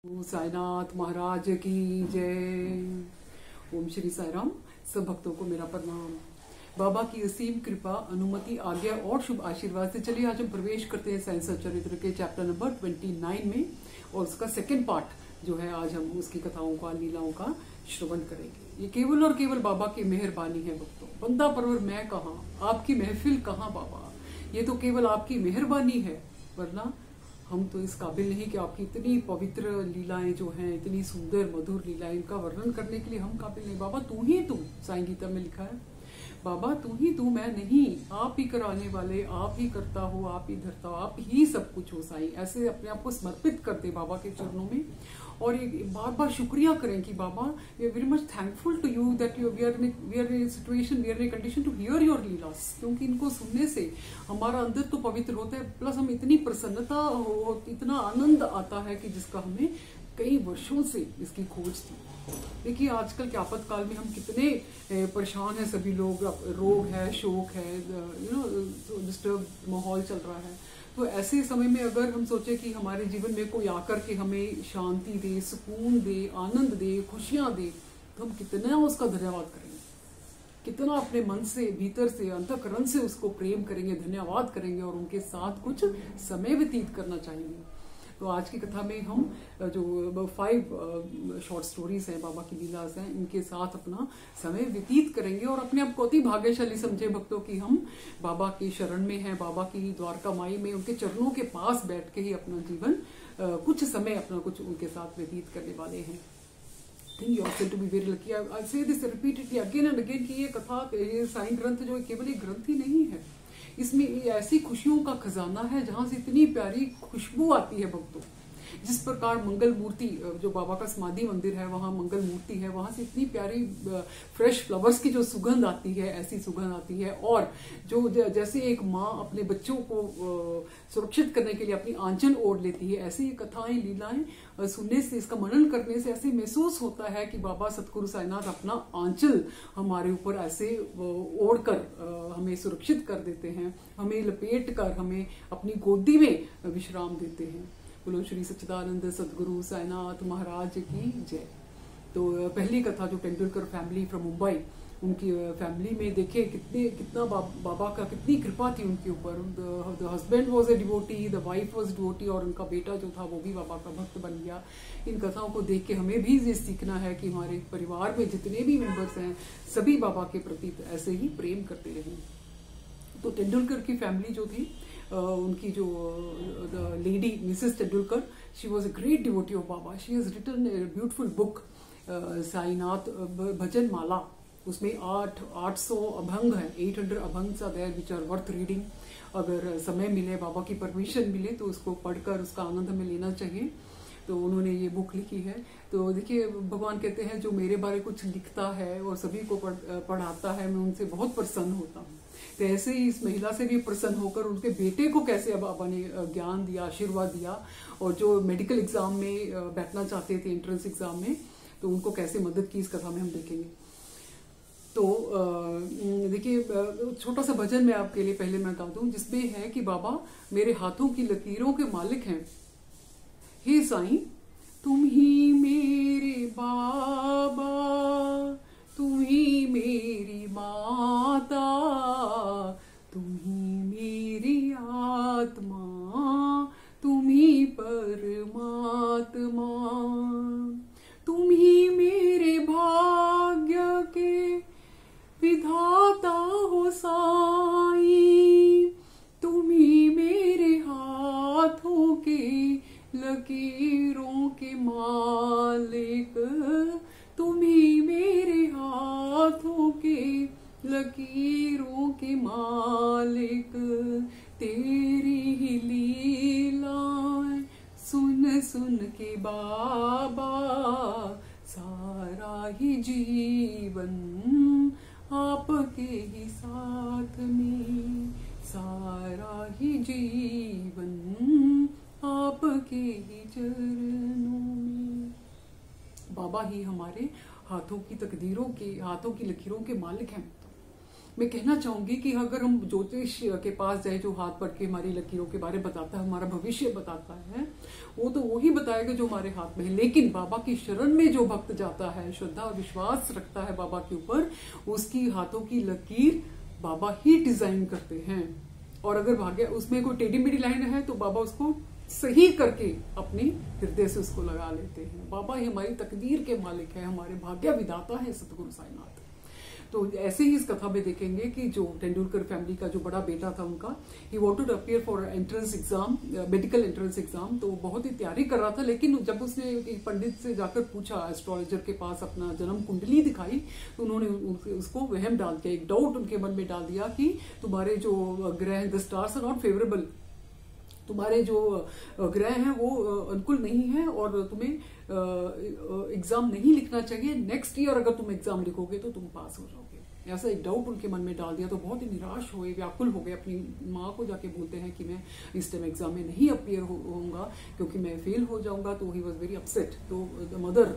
साईनाथ महाराज की जय। ओम श्री साई राम। सब भक्तों को मेरा प्रणाम। बाबा की असीम कृपा, अनुमति, आज्ञा और शुभ आशीर्वाद से चलिए आज हम प्रवेश करते हैं साई सच्चरित्र के चैप्टर नंबर 29 में, और उसका सेकंड पार्ट जो है आज हम उसकी कथाओं का, लीलाओं का श्रवण करेंगे। ये केवल और केवल बाबा की मेहरबानी है भक्तों। बंदा परवर मैं कहाँ, आपकी महफिल कहाँ बाबा, ये तो केवल आपकी मेहरबानी है, वरना हम तो इस काबिल नहीं कि आपकी इतनी पवित्र लीलाएं जो हैं, इतनी सुंदर मधुर लीलाएं, इनका वर्णन करने के लिए हम काबिल नहीं। बाबा तू ही तू, साईं गीता में लिखा है, बाबा तू ही तू, मैं नहीं। आप ही कराने वाले, आप ही करता हो, आप ही धरता हो, आप ही सब कुछ हो साईं। ऐसे अपने आप को समर्पित करते बाबा के चरणों में, और ये बार बार शुक्रिया करें कि Baba we are very much thankful to you that we are in situation, we are in condition to hear your leelas, क्योंकि इनको सुनने से हमारा अंदर तो पवित्र होता है, प्लस हम इतनी प्रसन्नता हो, इतना आनंद आता है कि जिसका हमें कई वर्षों से इसकी खोज थी। देखिए आजकल के आपातकाल में हम कितने परेशान हैं सभी लोग, रोग है, शोक है, डिस्टर्ब माहौल चल रहा है। तो ऐसे समय में अगर हम सोचे कि हमारे जीवन में कोई आकर के हमें शांति दे, सुकून दे, आनंद दे, खुशियां दे, तो हम कितना उसका धन्यवाद करेंगे, कितना अपने मन से, भीतर से, अंतःकरण से उसको प्रेम करेंगे, धन्यवाद करेंगे और उनके साथ कुछ समय व्यतीत करना चाहेंगे। तो आज की कथा में हम जो 5 शॉर्ट स्टोरीज हैं, बाबा की लीलास हैं, इनके साथ अपना समय व्यतीत करेंगे और अपने आप को अति भाग्यशाली समझे भक्तों कि हम बाबा की शरण में हैं, बाबा की द्वारका माई में उनके चरणों के पास बैठ के ही अपना जीवन कुछ समय अपना कुछ उनके साथ व्यतीत करने वाले हैं। Think yourself to be very lucky. I say this repeatedly again and again कि ये कथा, ये साईं ग्रंथ जो केवल एक ग्रंथ ही नहीं है, इसमें ऐसी खुशियों का खजाना है जहां से इतनी प्यारी खुशबू आती है भक्तों। जिस प्रकार मंगल मूर्ति, जो बाबा का समाधि मंदिर है वहां मंगल मूर्ति है, वहां से इतनी प्यारी फ्रेश फ्लावर्स की जो सुगंध आती है, ऐसी सुगंध आती है। और जो जैसे एक माँ अपने बच्चों को सुरक्षित करने के लिए अपनी आंचल ओढ़ लेती है, ऐसी कथाएं, लीलाएं सुनने से, इसका मनन करने से ऐसे महसूस होता है कि बाबा सतगुरु साईनाथ अपना आंचल हमारे ऊपर ऐसे ओढ़ कर हमें सुरक्षित कर देते हैं, हमें लपेट कर हमें अपनी गोदी में विश्राम देते हैं। बोलो श्री सच्चिदानंद सदगुरु साईनाथ महाराज की जय। तो पहली कथा जो तेंदुलकर फैमिली फ्रॉम मुंबई, उनकी फैमिली में देखे कितना बाबा का कितनी कृपा थी उनके ऊपर। The husband was a devotee, the wife was devotee, और उनका बेटा जो था वो भी बाबा का भक्त बन गया। इन कथाओं को देख के हमें भी ये सीखना है कि हमारे परिवार में जितने भी मेंबर्स हैं सभी बाबा के प्रति ऐसे ही प्रेम करते रहें। तो तेंदुलकर की फैमिली जो थी, उनकी जो the lady mrs Tendulkar, she was a great devotee of Baba. She has written a beautiful book Sainath Bhajan Mala. उसमें 800 अभंग हैं, 800 abhangs are there which are worth reading. अगर समय मिले, बाबा की परमिशन मिले, तो उसको पढ़कर उसका आनंद हमें लेना चाहिए। तो उन्होंने ये बुक लिखी है। तो देखिए भगवान कहते हैं जो मेरे बारे कुछ लिखता है और सभी को पढ़ाता है, मैं उनसे बहुत प्रसन्न होता हूँ। तो ऐसे ही इस महिला से भी प्रसन्न होकर उनके बेटे को कैसे बाबा ने ज्ञान दिया, आशीर्वाद दिया, और जो मेडिकल एग्जाम में बैठना चाहते थे, एंट्रेंस एग्जाम में, तो उनको कैसे मदद की, इस कथा में हम देखेंगे। तो देखिए छोटा सा भजन मैं आपके लिए पहले मैं गा दूं, जिसमें है कि बाबा मेरे हाथों की लकीरों के मालिक हैं, हे साईं तुम ही मेरे बाबा, तुम ही मेरी माता, तुम ही मेरी आत्मा, तुम ही परमात्मा, तुम ही मेरे भाग्य के विधाता हो साईं, तुम ही मेरे हाथों के लकीरों के मालिक, तुम ही मेरे हाथों के लकीरों के मालिक। तेरी ही लीलाएं सुन सुन के बाबा, सारा ही जीवन आपके ही साथ में, सारा ही जीवन आपके ही चरणों में। बाबा ही हमारे हाथों की तकदीरों के, हाथों की लकीरों के मालिक हैं। मैं कहना चाहूंगी कि अगर हम ज्योतिष के पास जाए जो हाथ पढ़ के हमारी लकीरों के बारे में बताता है, हमारा भविष्य बताता है, वो तो वही बताएगा जो हमारे हाथ में है। लेकिन बाबा की शरण में जो भक्त जाता है, श्रद्धा और विश्वास रखता है बाबा के ऊपर, उसकी हाथों की लकीर बाबा ही डिजाइन करते हैं। और अगर भाग्य उसमें कोई टेढ़ी मेढ़ी लाइन है तो बाबा उसको सही करके अपने हृदय से उसको लगा लेते हैं। बाबा ही हमारी तकदीर के मालिक है, हमारे भाग्य विधाता है सतगुरु साईनाथ। तो ऐसे ही इस कथा में देखेंगे कि जो तेंदुलकर फैमिली का जो बड़ा बेटा था उनका, he wanted to appear for entrance exam, medical entrance exam. तो बहुत ही तैयारी कर रहा था, लेकिन जब उसने एक पंडित से जाकर पूछा, एस्ट्रोलॉजर के पास अपना जन्म कुंडली दिखाई, तो उन्होंने उसको वहम डाल दिया, एक डाउट उनके मन में डाल दिया कि तुम्हारे जो ग्रह, the stars are not favourable, तुम्हारे जो ग्रह हैं वो अनुकूल नहीं है और तुम्हें एग्जाम नहीं लिखना चाहिए। नेक्स्ट ईयर अगर तुम एग्जाम लिखोगे तो तुम पास हो जाओगे। ऐसा एक डाउट उनके मन में डाल दिया। तो बहुत ही निराश हुए, व्याकुल हो गए, अपनी माँ को जाके बोलते हैं कि मैं इस टाइम एग्जाम में नहीं अपीयर होऊंगा क्योंकि मैं फेल हो जाऊंगा। तो ही वॉज वेरी अपसेट। तो the mother,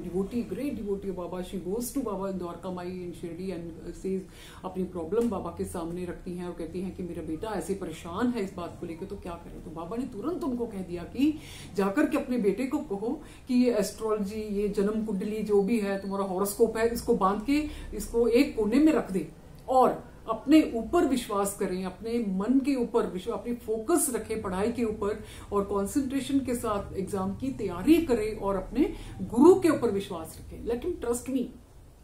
devotee, great devotee of Baba, she goes to Baba in Dwarkamai in Shirdi and says, अपनी प्रॉब्लम बाबा के सामने रखती हैं और कहती हैं कि मेरा बेटा ऐसे परेशान है इस बात को लेकर, तो क्या करें। तो बाबा ने तुरंत उनको कह दिया कि जाकर के अपने बेटे को कहो कि ये एस्ट्रोलॉजी, ये जन्म कुंडली जो भी है, तुम्हारा हॉरोस्कोप है, इसको बांध के इसको एक कोने में रख दे और अपने ऊपर विश्वास करें, अपने मन के ऊपर अपनी फोकस रखें पढ़ाई के ऊपर और कंसंट्रेशन के साथ एग्जाम की तैयारी करें और अपने गुरु के ऊपर विश्वास रखें। लेकिन trust me,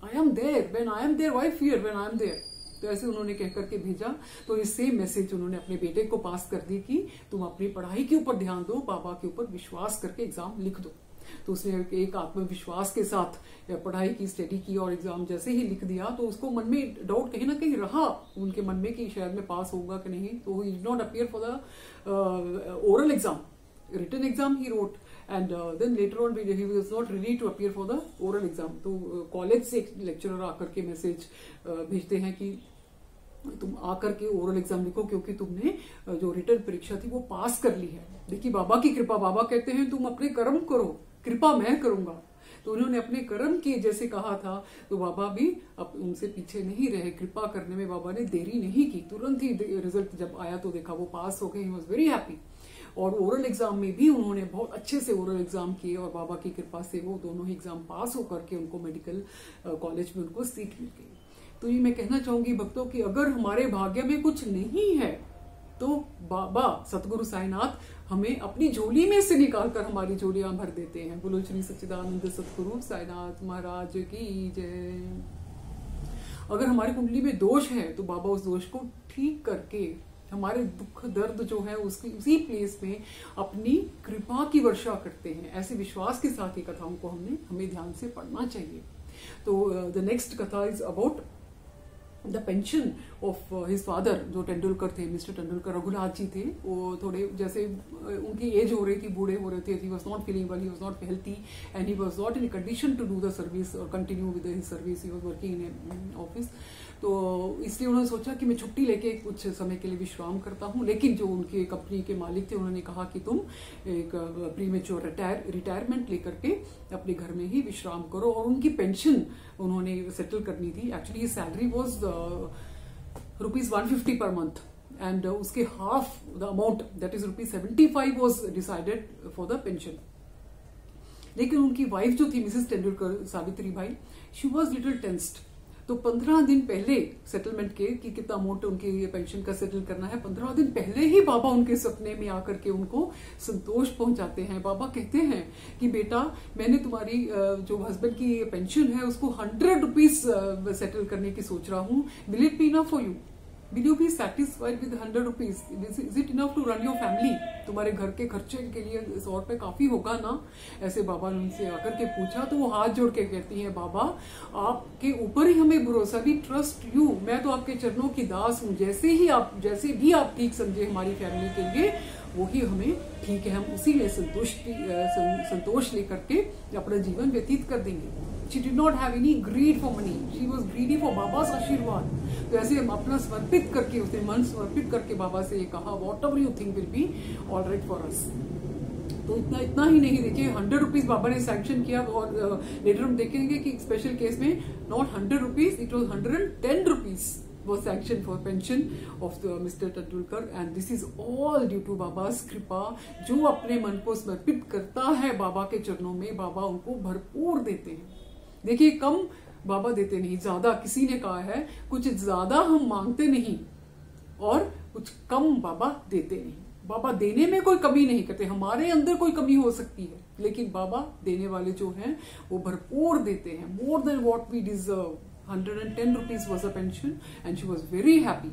I am there, when I am there why fear, when I am there. तो ऐसे उन्होंने कह करके भेजा। तो इस सेम मैसेज उन्होंने अपने बेटे को पास कर दी कि तुम अपनी पढ़ाई के ऊपर ध्यान दो, बाबा के ऊपर विश्वास करके एग्जाम लिख दो। तो उसने एक आत्मविश्वास के साथ पढ़ाई की, स्टडी की और एग्जाम जैसे ही लिख दिया तो उसको मन में डाउट कहीं ना कहीं रहा उनके मन में कि शायद मैं पास होगा कि नहीं। तो he did not appear for the oral exam, written exam he wrote and then later on he was not ready to appear for the oral exam. तो कॉलेज से एक लेक्चरर आकर के मैसेज भेजते हैं कि तुम आकर के ओरल एग्जाम लिखो क्योंकि तुमने जो रिटन परीक्षा थी वो पास कर ली है। देखिए बाबा की कृपा, बाबा कहते हैं तुम अपने कर्म करो, कृपा मैं करूंगा। तो उन्होंने अपने कर्म किए जैसे कहा था, तो बाबा भी अब उनसे पीछे नहीं रहे, कृपा करने में बाबा ने देरी नहीं की। तुरंत ही रिजल्ट जब आया तो देखा वो पास हो गए, ही वाज वेरी हैप्पी। और ओरल एग्जाम में भी उन्होंने बहुत अच्छे से ओरल एग्जाम किए और बाबा की कृपा से वो दोनों ही एग्जाम पास होकर के उनको मेडिकल कॉलेज में उनको सीट मिल गई। तो ये मैं कहना चाहूंगी भक्तों कि अगर हमारे भाग्य में कुछ नहीं है तो बाबा सतगुरु साईनाथ हमें अपनी झोली में से निकालकर हमारी झोलियां भर देते हैं। बोलो श्री सच्चिदानंद सतगुरु साईनाथ महाराज की जय। अगर हमारी कुंडली में दोष है तो बाबा उस दोष को ठीक करके हमारे दुख दर्द जो है उसकी उसी प्लेस में अपनी कृपा की वर्षा करते हैं। ऐसे विश्वास के साथ ही कथाओं को हमें ध्यान से पढ़ना चाहिए। तो द नेक्स्ट कथा is about the pension of his father, जो तेंदुलकर थे, मिस्टर तेंदुलकर, रघुनाथ जी थे। वो थोड़े जैसे उनकी एज हो रही थी, बूढ़े हो रहे थे, he was not feeling well, he was not healthy and he was not in condition to do the service और continue with his service. He was working in office. तो इसलिए उन्होंने सोचा कि मैं छुट्टी लेके कुछ समय के लिए विश्राम करता हूँ। लेकिन जो उनके कंपनी के मालिक थे उन्होंने कहा कि तुम एक प्रीमेच्योर रिटायरमेंट लेकर के अपने घर में ही विश्राम करो और उनकी पेंशन उन्होंने सेटल करनी थी। एक्चुअली सैलरी वॉज ₹150 पर मंथ एंड उसके half the amount that is ₹75 was decided for the pension. लेकिन उनकी वाइफ जो थी mrs Tendulkar, Savitri Bai, she was little tensed. तो 15 दिन पहले सेटलमेंट के कि कितना अमाउंट उनकी पेंशन का सेटल करना है, 15 दिन पहले ही बाबा उनके सपने में आकर के उनको संतोष पहुंचाते हैं। बाबा कहते हैं कि बेटा, मैंने तुम्हारी जो हस्बैंड की पेंशन है उसको ₹100 सेटल करने की सोच रहा हूँ। Will it be enough for you? Will you be satisfied with ₹100? Is it enough to run your family? तुम्हारे घर के खर्चे के लिए ₹100 काफी होगा ना? ऐसे बाबा ने उनसे आकर के पूछा। तो वो हाथ जोड़ के कहती हैं, बाबा आपके ऊपर ही हमें भरोसा, वी ट्रस्ट यू। मैं तो आपके चरणों की दास हूँ, जैसे भी आप ठीक समझे हमारी फैमिली के लिए वही हमें ठीक है। हम उसी में संतोष लेकर के अपना जीवन व्यतीत कर देंगे। She did not have any greed for money. She was greedy for बाबा's आशीर्वाद। तो ऐसे हम अपना समर्पित करके, उसने मन समर्पित करके बाबा से ये कहा, whatever you think will be all right for us। तो इतना ही नहीं, देखिए ₹100 बाबा ने सैंक्शन किया और लेटर हम देखेंगे कि स्पेशल केस में not ₹100, it was ₹110। was sanctioned for pension of the Mr. Tendulkar, and this is all due to Baba's कृपा। जो अपने मन को समर्पित करता है बाबा के चरणों में, बाबा उनको भरपूर देते हैं। देखिए, कम बाबा देते नहीं, ज्यादा। किसी ने कहा है कुछ ज्यादा हम मांगते नहीं और कुछ कम बाबा देते नहीं। बाबा देने में कोई कमी नहीं करते, हमारे अंदर कोई कमी हो सकती है, लेकिन बाबा देने वाले जो हैं वो भरपूर देते हैं, more than what we deserve. 110 rupees was a pension and she was very happy.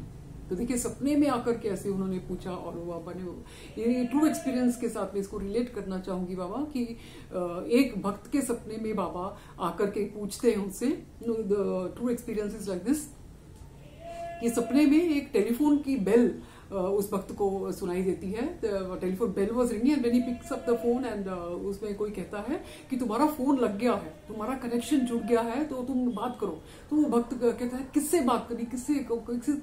तो देखिए, सपने में आकर के ऐसे उन्होंने पूछा और वो बाबा ने, ये ट्रू एक्सपीरियंस के साथ में इसको रिलेट करना चाहूंगी बाबा कि एक भक्त के सपने में बाबा आकर के पूछते हैं उनसे। True experience is like this कि सपने में एक टेलीफोन की बेल उस भक्त को सुनाई देती है। Telephone bell was ringing and when he picks up the phone and उसमें कोई कहता है कि तुम्हारा फोन लग गया है, तुम्हारा कनेक्शन जुड़ गया है, तो तुम बात करो। तो वो भक्त कहता है किससे बात करनी,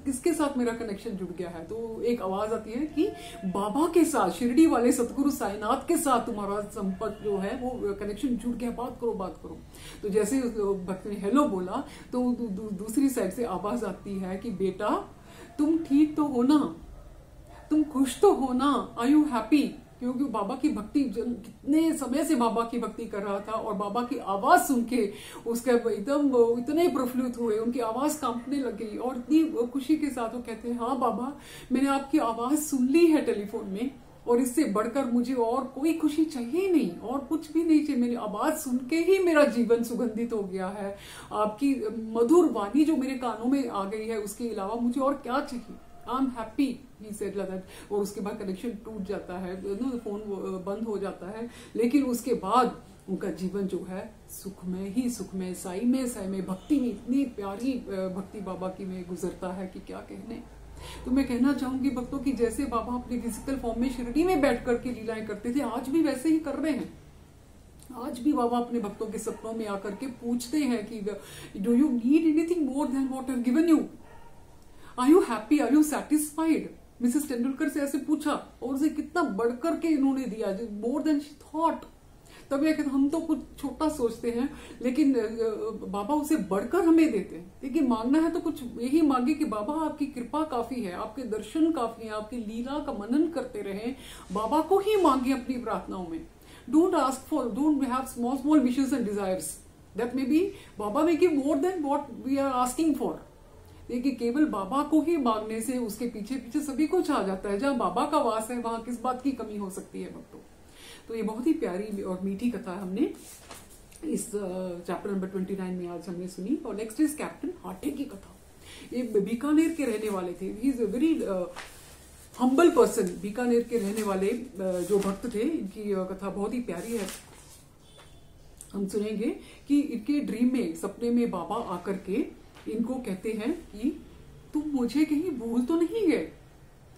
किसके साथ मेरा कनेक्शन जुड़ गया है। तो एक आवाज आती है कि बाबा के साथ, शिरडी वाले सतगुरु साईनाथ के साथ तुम्हारा संपर्क जो है वो कनेक्शन जुड़ गया, बात करो बात करो। तो जैसे भक्त ने हेलो बोला तो दूसरी साइड से आवाज आती है कि बेटा तुम ठीक तो हो ना, तुम खुश तो हो ना, आर यू हैप्पी। क्योंकि बाबा की भक्ति, कितने समय से बाबा की भक्ति कर रहा था और बाबा की आवाज सुन के उसके एकदम इतने प्रफुल्लित हुए, उनकी आवाज कांपने लग गई और इतनी खुशी के साथ वो कहते हैं, हाँ बाबा मैंने आपकी आवाज सुन ली है टेलीफोन में और इससे बढ़कर मुझे और कोई खुशी चाहिए नहीं और कुछ भी नहीं चाहिए। मेरी आवाज सुन के ही मेरा जीवन सुगंधित हो गया है। आपकी मधुर वाणी जो मेरे कानों में आ गई है, उसके अलावा मुझे और क्या चाहिए। I am happy, he said like that. और उसके बाद कनेक्शन टूट जाता है, फोन बंद हो जाता है, लेकिन उसके बाद उनका जीवन जो है सुखमय ही सुखमय, साई में भक्ति में, इतनी प्यारी भक्ति बाबा की में गुजरता है कि क्या कहने। तो मैं कहना चाहूंगी भक्तों की जैसे बाबा अपने फिजिकल फॉर्म में शिरडी में बैठ करके लीलाएं करते थे, आज भी वैसे ही कर रहे हैं। आज भी बाबा अपने भक्तों के सपनों में आकर के पूछते हैं कि do you need anything more than what I have given you, are you happy, are you satisfied. Mrs Tendulkar से ऐसे पूछा और उसे कितना बढ़कर के इन्होंने दिया, मोर देन शी थॉट। तब यह कहते हम तो कुछ छोटा सोचते हैं, लेकिन बाबा उसे बढ़कर हमें देते हैं। लेकिन मांगना है तो कुछ यही मांगे कि बाबा आपकी कृपा काफी है, आपके दर्शन काफी है, आपकी लीला का मनन करते रहे, बाबा को ही मांगे अपनी प्रार्थनाओं में। Don't ask for, don't have small wishes and desires, that maybe Baba may give more than what we are asking for. देखिए, केवल बाबा को ही मांगने से उसके पीछे पीछे सभी कुछ आ जाता है। जहां बाबा का वास है वहां किस बात की कमी हो सकती है भक्तों। तो ये बहुत ही प्यारी और मीठी कथा हमने इस चैप्टर नंबर 29 में आज हमने सुनी। और नेक्स्ट इज कैप्टन हाटे की कथा। ये बीकानेर के रहने वाले थे, he is a very humble person. Bikaner के रहने वाले जो भक्त थे, इनकी कथा बहुत ही प्यारी है। हम सुनेंगे कि इनके ड्रीम में, सपने में बाबा आकर के इनको कहते हैं कि तुम मुझे कहीं भूल तो नहीं गए।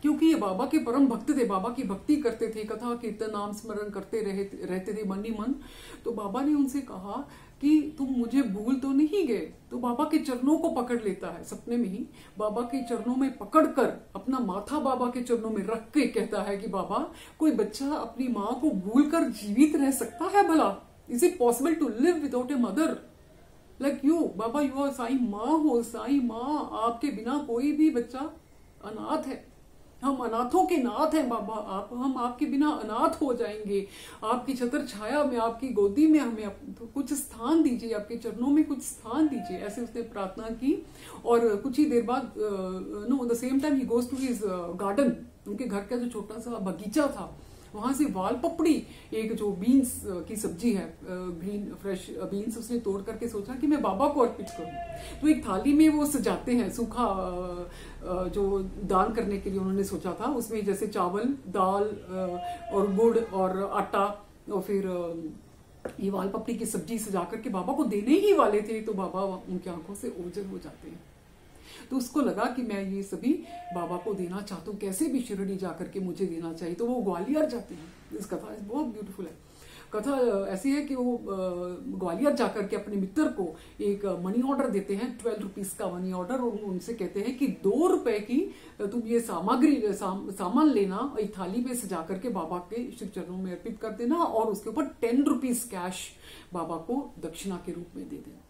क्योंकि ये बाबा के परम भक्त थे, बाबा की भक्ति करते थे, कथा कीर्तन नाम स्मरण करते रहते थे मन ही मन। तो बाबा ने उनसे कहा कि तुम मुझे भूल तो नहीं गए। तो बाबा के चरणों को पकड़ लेता है सपने में ही, बाबा के चरणों में पकड़कर अपना माथा बाबा के चरणों में रख के कहता है कि बाबा, कोई बच्चा अपनी माँ को भूलकर जीवित रह सकता है भला? Is it possible to live without a mother like you? Baba, you are Sai माँ हो, साई माँ, आपके बिना कोई भी बच्चा अनाथ है। हम अनाथों के नाथ हैं बाबा आप, हम आपके बिना अनाथ हो जाएंगे। आपकी छत्र छाया में, आपकी गोदी में हमें कुछ स्थान दीजिए, आपके चरणों में कुछ स्थान दीजिए। ऐसे उसने प्रार्थना की। और कुछ ही देर बाद no the same time he goes to his garden. उनके घर का जो छोटा सा बगीचा था, वहां से वाल पपड़ी, एक जो बीन्स की सब्जी है, ग्रीन फ्रेश बीन्स, उसने तोड़ करके सोचा कि मैं बाबा को अर्पित करूं। तो एक थाली में वो सजाते हैं, सूखा जो दान करने के लिए उन्होंने सोचा था, उसमें जैसे चावल, दाल और गुड़ और आटा और फिर ये वाल पपड़ी की सब्जी सजा करके बाबा को देने ही वाले थे। तो बाबा उनकी आंखों से ओझल हो जाते हैं। तो उसको लगा कि मैं ये सभी बाबा को देना चाहता हूँ, कैसे भी शिरडी जाकर के मुझे देना चाहिए। तो वो ग्वालियर जाते हैं। इस कथा बहुत ब्यूटीफुल है। कथा ऐसी है कि वो ग्वालियर जाकर के अपने मित्र को एक मनी ऑर्डर देते हैं, 12 रुपीज का मनी ऑर्डर, और उनसे कहते हैं कि 2 रुपए की तुम ये सामग्री सामान लेना, एक थाली में सजा करके बाबा के श्री चरणों में अर्पित कर देना और उसके ऊपर 10 रुपीज कैश बाबा को दक्षिणा के रूप में दे देना।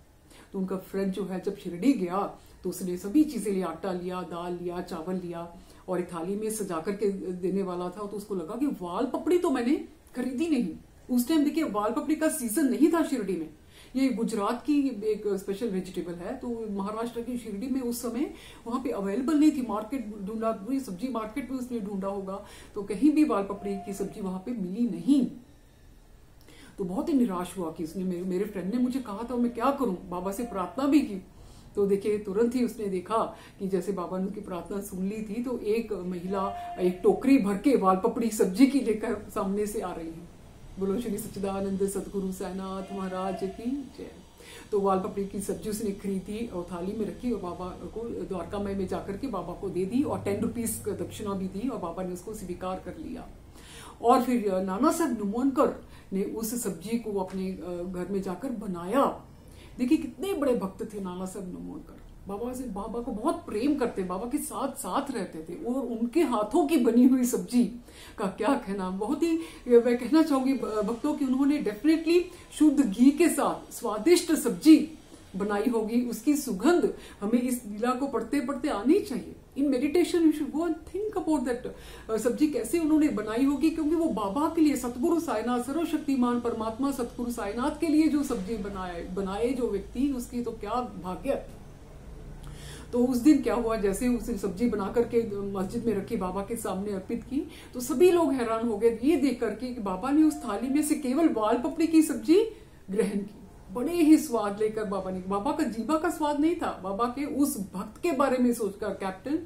तो उनका फ्रेंड जो है जब शिरडी गया तो उसने सभी चीजें लिया, आटा लिया, दाल लिया, चावल लिया और एक थाली में सजा करके देने वाला था। तो उसको लगा कि वाल पपड़ी तो मैंने खरीदी नहीं। उस टाइम देखिए वाल पपड़ी का सीजन नहीं था शिरडी में। ये गुजरात की एक स्पेशल वेजिटेबल है, तो महाराष्ट्र की शिरडी में उस समय वहां पे अवेलेबल नहीं थी। मार्केट ढूंढा, पूरी सब्जी मार्केट में उसने ढूंढा होगा, तो कहीं भी वाल पपड़ी की सब्जी वहां पे मिली नहीं। तो बहुत ही निराश हुआ कि उसने मेरे फ्रेंड ने मुझे कहा था, मैं क्या करूं, बाबा से प्रार्थना भी की। तो देखिए तुरंत ही उसने देखा कि जैसे बाबा ने उसकी प्रार्थना सुन ली थी, तो एक महिला एक टोकरी भर के वाल पपड़ी सब्जी की लेकर सामने से आ रही है। बोलो श्री सच्चिदानंद सतगुरु साईनाथ महाराज की जय। तो वाल पपड़ी की सब्जी उसने खरीदी और थाली में रखी और बाबा को द्वारका में जाकर के बाबा को दे दी और 10 रुपीज दक्षिणा भी दी और बाबा ने उसको स्वीकार कर लिया। और फिर नाना साहब नुमोनकर ने उस सब्जी को अपने घर में जाकर बनाया। देखिए कितने बड़े भक्त थे नाना साहब नुमोनकर, बाबा को बहुत प्रेम करते, बाबा के साथ साथ रहते थे और उनके हाथों की बनी हुई सब्जी का क्या कहना। बहुत ही मैं कहना चाहूंगी भक्तों की उन्होंने डेफिनेटली शुद्ध घी के साथ स्वादिष्ट सब्जी बनाई होगी। उसकी सुगंध हमें इस लीला को पढ़ते पढ़ते आनी चाहिए। In meditation you should go and think about that सब्जी कैसे उन्होंने बनाई होगी, क्योंकि वो बाबा के लिए, सतगुरु साईनाथ सर्वशक्तिमान परमात्मा सतगुरु साईनाथ के लिए जो सब्जी बनाए जो व्यक्ति, उसकी तो क्या भाग्य। तो उस दिन क्या हुआ, जैसे उसने सब्जी बना करके मस्जिद में रखी, बाबा के सामने अर्पित की, तो सभी लोग हैरान हो गए ये देख करके कि बाबा ने उस थाली में से केवल वाल पपड़ी की सब्जी ग्रहण की। बड़े ही स्वाद लेकर बाबा ने, बाबा का जीवा का स्वाद नहीं था, बाबा के उस भक्त के बारे में सोचकर, कैप्टन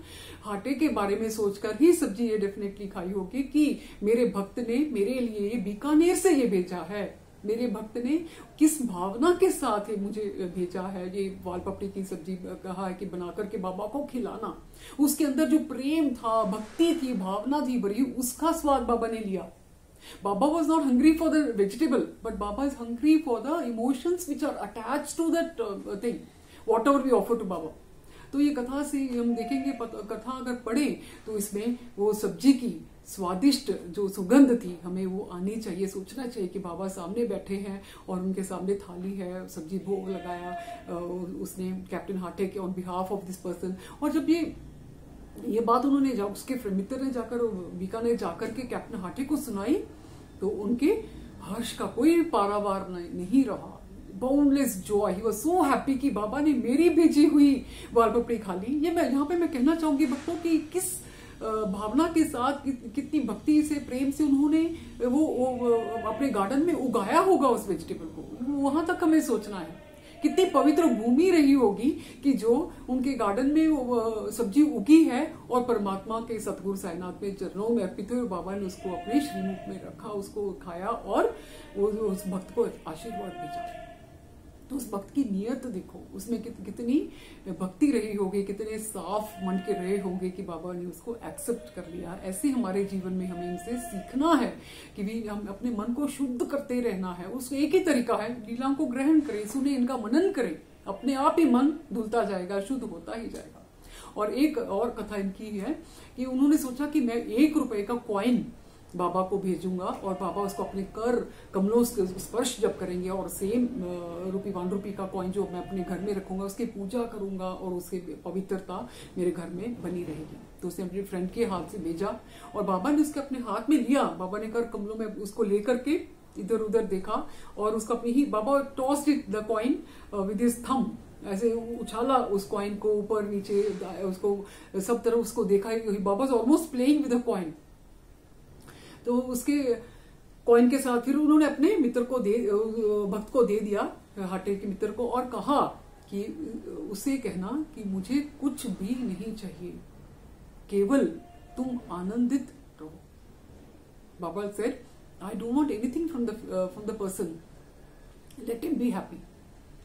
हाटे के बारे में सोचकर ही सब्जी ये डेफिनेटली खाई होगी कि मेरे भक्त ने मेरे लिए ये बीकानेर से ये भेजा है, मेरे भक्त ने किस भावना के साथ ये मुझे भेजा है, ये वाल पपड़ी की सब्जी कहा है कि बना करके बाबा को खिलाना। उसके अंदर जो प्रेम था, भक्ति थी, भावना थी बड़ी, उसका स्वाद बाबा ने लिया। Baba was not hungry for the vegetable, but Baba is hungry for the emotions which are attached to that thing, whatever we offer to Baba. तो ये कथा से हम देखेंगे, कथा अगर पढ़े तो इसमें वो सब्जी की स्वादिष्ट जो सुगंध थी हमें वो आनी चाहिए। सोचना चाहिए कि बाबा सामने बैठे हैं और उनके सामने थाली है, सब्जी भोग लगाया उसने कैप्टन हाटे के on behalf of this person. और जब ये बात उन्होंने उसके मित्र ने जाकर बीकानेर जाकर के कैप्टन हाटे को सुनाई, तो उनके हर्ष का कोई पारावार नहीं रहा। Boundless Joy, he was so happy कि बाबा ने मेरी भेजी हुई वाल पपड़ी खा ली। ये मैं यहाँ पे मैं कहना चाहूंगी भक्तों की किस भावना के साथ, कितनी भक्ति से, प्रेम से उन्होंने वो अपने गार्डन में उगाया होगा उस वेजिटेबल को। वहां तक हमें सोचना है। कितनी पवित्र भूमि रही होगी कि जो उनके गार्डन में सब्जी उगी है और परमात्मा के सतगुरु साईनाथ में चरणों में अर्पित हुए, बाबा ने उसको अपने श्रीमुख में रखा, उसको खाया और वो उस भक्त को आशीर्वाद भेजा। तो उस भक्त की नियत देखो, उसमें कितनी भक्ति रही होगी, कितने साफ मन के रहे होंगे कि बाबा ने उसको एक्सेप्ट कर लिया। ऐसे हमारे जीवन में हमें इनसे सीखना है कि भी हम अपने मन को शुद्ध करते रहना है। उसको एक ही तरीका है, लीलाओं को ग्रहण करें, सुने, इनका मनन करें, अपने आप ही मन धुलता जाएगा, शुद्ध होता ही जाएगा। और एक और कथा इनकी है कि उन्होंने सोचा कि मैं 1 रुपए का कॉइन बाबा को भेजूंगा और बाबा उसको अपने कर कमलों से स्पर्श जब करेंगे और सेम ₹1 रुपये का कॉइन जो मैं अपने घर में रखूंगा उसकी पूजा करूंगा और उसकी पवित्रता मेरे घर में बनी रहेगी। तो उसने अपने फ्रेंड के हाथ से भेजा और बाबा ने उसके अपने हाथ में लिया। बाबा ने कर कमलों में उसको लेकर के इधर उधर देखा और उसका अपनी ही, Baba tossed it the coin with his thumb, ऐसे उछाला उस कॉइन को ऊपर नीचे, उसको सब तरफ उसको देखा। Baba was almost playing with the coin. तो उसके कॉइन के साथ फिर उन्होंने अपने मित्र को भक्त को दे दिया, हाटे के मित्र को, और कहा कि उसे कहना कि मुझे कुछ भी नहीं चाहिए, केवल तुम आनंदित रहो। Baba said, I don't want anything from the person, let him be happy,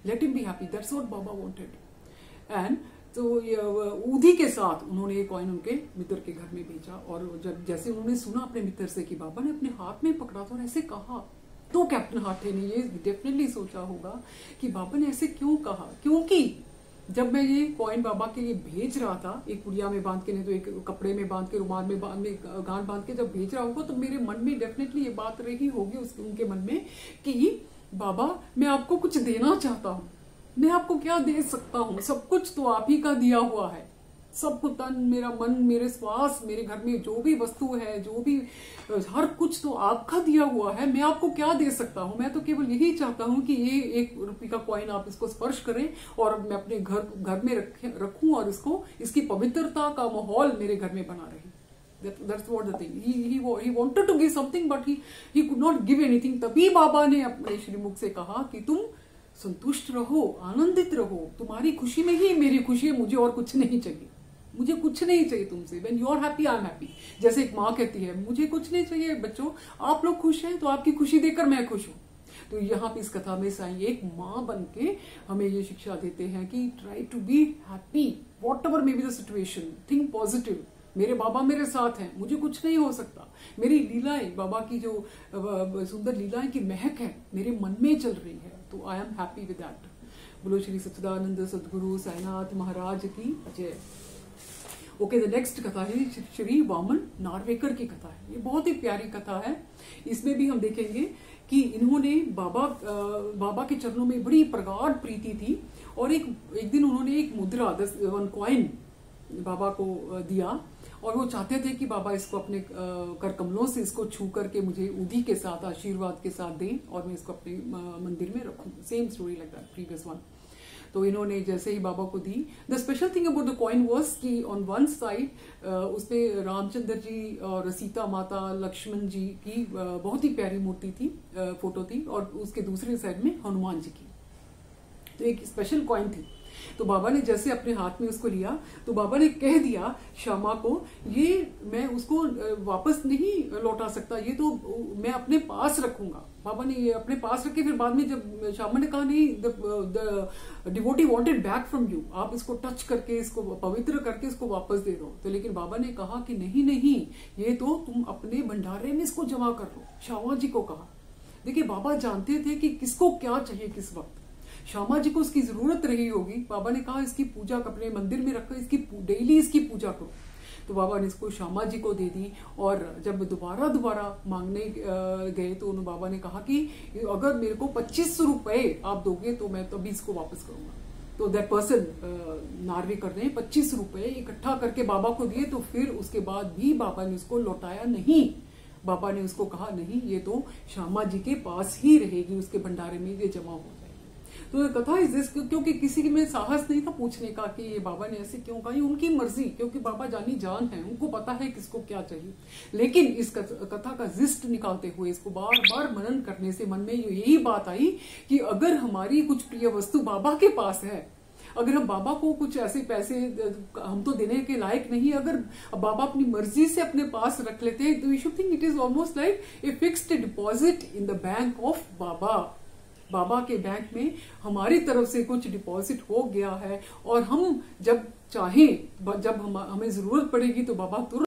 let him be happy, that's what Baba wanted. And तो उधी के साथ उन्होंने ये कॉइन उनके मित्र के घर में भेजा। और जब जैसे उन्होंने सुना अपने मित्र से कि बाबा ने अपने हाथ में पकड़ा था और ऐसे कहा, तो कैप्टन हाटे ने ये डेफिनेटली सोचा होगा कि बाबा ने ऐसे क्यों कहा, क्योंकि जब मैं ये कॉइन बाबा के लिए भेज रहा था, एक पुड़िया में बांध के, नहीं तो एक कपड़े में बांध के, रुमाल में गांठ बांध के जब भेज रहा होगा, तो मेरे मन में डेफिनेटली ये बात रही होगी उनके मन में कि बाबा मैं आपको कुछ देना चाहता हूँ, मैं आपको क्या दे सकता हूँ? सब कुछ तो आप ही का दिया हुआ है। सब कुछ, तन, मेरा मन, मेरे श्वास, मेरे घर में जो भी वस्तु है, जो भी हर कुछ तो आपका दिया हुआ है। मैं आपको क्या दे सकता हूँ? मैं तो केवल यही चाहता हूँ कि ये 1 रुपये का कॉइन आप इसको स्पर्श करें और मैं अपने घर में रखूं और इसकी पवित्रता का माहौल मेरे घर में बना रहे। That's what the thing. He wanted to give something, but he could not give anything. तभी बाबा ने अपने श्रीमुख से कहा कि तुम संतुष्ट रहो, आनंदित रहो, तुम्हारी खुशी में ही मेरी खुशी है, मुझे और कुछ नहीं चाहिए। मुझे कुछ नहीं चाहिए तुमसे। When you are happy, I am happy. जैसे एक माँ कहती है, मुझे कुछ नहीं चाहिए बच्चों, आप लोग खुश हैं तो आपकी खुशी देखकर मैं खुश हूँ। तो यहाँ पे इस कथा में साईं एक माँ बन के हमें ये शिक्षा देते हैं कि try to be happy whatever may be the situation, think positive. मेरे बाबा मेरे साथ हैं, मुझे कुछ नहीं हो सकता। मेरी लीलाएं, बाबा की जो सुंदर लीलाएं की महक है मेरे मन में चल रही है, तो I am happy with that. बोलो श्री सच्चिदानंद सद्गुरु साईनाथ महाराज की जय। ओके, द नेक्स्ट कथा है श्री वामन नार्वेकर की कथा है। ये बहुत ही प्यारी कथा है। इसमें भी हम देखेंगे कि इन्होंने बाबा के चरणों में बड़ी प्रगाढ़ प्रीति थी और एक दिन उन्होंने एक मुद्रा 1 कॉइन बाबा को दिया और वो चाहते थे कि बाबा इसको अपने कर कमलों से इसको छू करके मुझे उदी के साथ, आशीर्वाद के साथ दें और मैं इसको अपने मंदिर में रखूं। Same story like that previous one. तो इन्होंने जैसे ही बाबा को दी, the special thing about the coin was कि ऑन वन साइड उसपे रामचंद्र जी और सीता माता, लक्ष्मण जी की बहुत ही प्यारी मूर्ति थी, फोटो थी, और उसके दूसरे साइड में हनुमान जी की। तो एक स्पेशल कॉइन थी। तो बाबा ने जैसे अपने हाथ में उसको लिया तो बाबा ने कह दिया श्यामा को, ये मैं उसको वापस नहीं लौटा सकता, ये तो मैं अपने पास रखूंगा। बाबा ने ये अपने पास रखे। फिर बाद में जब श्यामा ने कहा नहीं, the devotee wanted back from you, आप इसको टच करके, इसको पवित्र करके इसको वापस दे दो। तो लेकिन बाबा ने कहा कि नहीं नहीं, ये तो तुम अपने भंडारे में इसको जमा कर लो। श्यामा जी को कहा। देखिए, बाबा जानते थे कि किसको क्या चाहिए किस वक्त। श्यामा जी को उसकी जरूरत रही होगी। बाबा ने कहा इसकी पूजा अपने मंदिर में रखो, इसकी डेली इसकी पूजा करो। तो बाबा ने इसको श्यामा जी को दे दी। और जब दोबारा मांगने गए तो उन्होंने बाबा ने कहा कि अगर मेरे को 25 रुपए आप दोगे तो मैं तभी इसको वापस करूंगा। तो दैट पर्सन नार्वेकर ने 25 रुपए इकट्ठा करके बाबा को दिए। तो फिर उसके बाद भी बाबा ने उसको लौटाया नहीं। बाबा ने उसको कहा नहीं, ये तो श्यामा जी के पास ही रहेगी, उसके भंडारे में ये जमा हो जाएगी। तो कथा इस दिस, क्योंकि किसी में साहस नहीं था पूछने का कि ये बाबा ने ऐसे क्यों कहा। ये उनकी मर्जी, क्योंकि बाबा जानी जान है, उनको पता है किसको क्या चाहिए। लेकिन इस कथा का जिस्ट निकालते हुए, इसको बार बार मनन करने से मन में यही बात आई कि अगर हमारी कुछ प्रिय वस्तु बाबा के पास है, अगर हम बाबा को कुछ ऐसे पैसे हम तो देने के लायक नहीं, अगर बाबा अपनी मर्जी से अपने पास रख लेते हैं, तो we should think it is almost like a fixed deposit in the bank of Baba. Baba के बैंक में हमारी तरफ से कुछ डिपॉजिट हो गया है और हम जब चाहें, जब हमें जरूरत पड़ेगी तो बाबा तुरंत